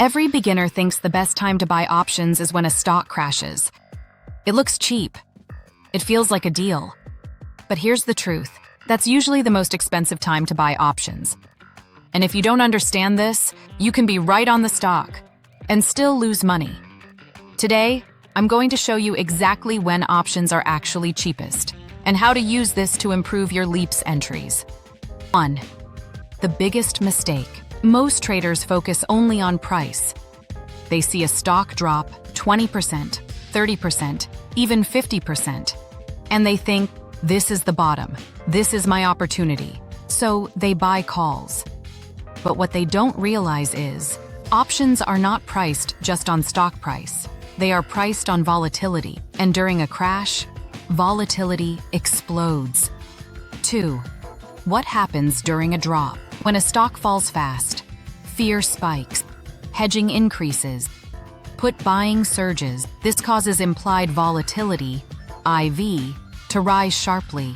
Every beginner thinks the best time to buy options is when a stock crashes. It looks cheap. It feels like a deal. But here's the truth. That's usually the most expensive time to buy options. And if you don't understand this, you can be right on the stock and still lose money. Today, I'm going to show you exactly when options are actually cheapest and how to use this to improve your leaps entries. 1. The biggest mistake. Most traders focus only on price. They see a stock drop 20%, 30%, even 50%, and they think, this is the bottom, this is my opportunity, so they buy calls. But what they don't realize is, options are not priced just on stock price. They are priced on volatility, and during a crash, volatility explodes. 2. What happens during a drop? When a stock falls fast, fear spikes, hedging increases, put buying surges. This causes implied volatility, IV, to rise sharply.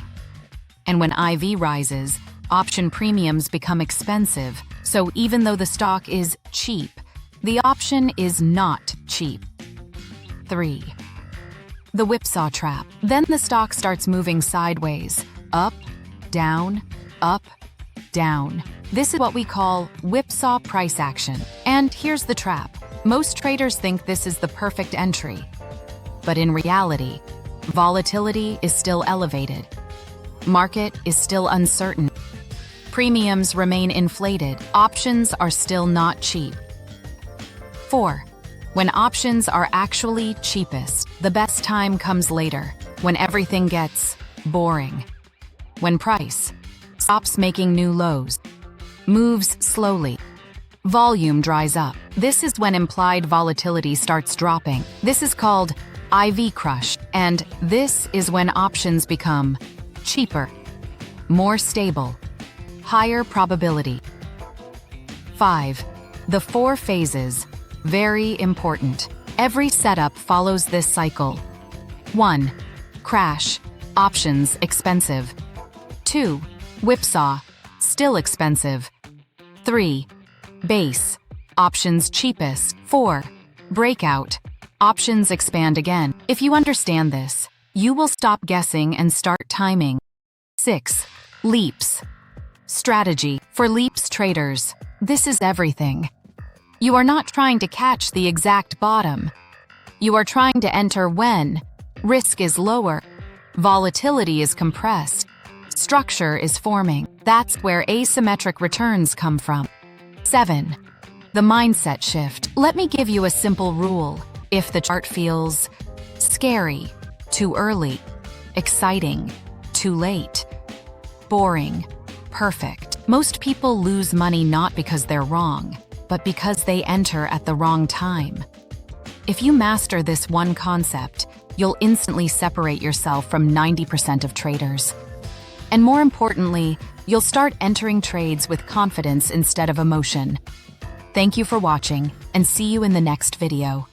And when IV rises, option premiums become expensive, so even though the stock is cheap, the option is not cheap. 3. The whipsaw trap. Then the stock starts moving sideways, up, down, up, down. This is what we call whipsaw price action. And here's the trap. Most traders think this is the perfect entry. But in reality, volatility is still elevated. Market is still uncertain. Premiums remain inflated. Options are still not cheap. 4. When options are actually cheapest, the best time comes later, when everything gets boring. When price stops making new lows, moves slowly, volume dries up. This is when implied volatility starts dropping. This is called IV crush, and this is when options become cheaper, more stable, higher probability. 5. The 4 phases. Very important. Every setup follows this cycle. 1. Crash. Options expensive. 2. Whipsaw. Still expensive. 3. Base. Options cheapest. 4. Breakout. Options expand again. If you understand this, you will stop guessing and start timing. 6. Leaps. Strategy. For leaps traders, this is everything. You are not trying to catch the exact bottom. You are trying to enter when risk is lower, volatility is compressed, structure is forming. That's where asymmetric returns come from. 7. The mindset shift. Let me give you a simple rule. If the chart feels scary, too early, exciting, too late, boring, perfect. Most people lose money not because they're wrong, but because they enter at the wrong time. If you master this one concept, you'll instantly separate yourself from 90% of traders. And more importantly, you'll start entering trades with confidence instead of emotion. Thank you for watching, and see you in the next video.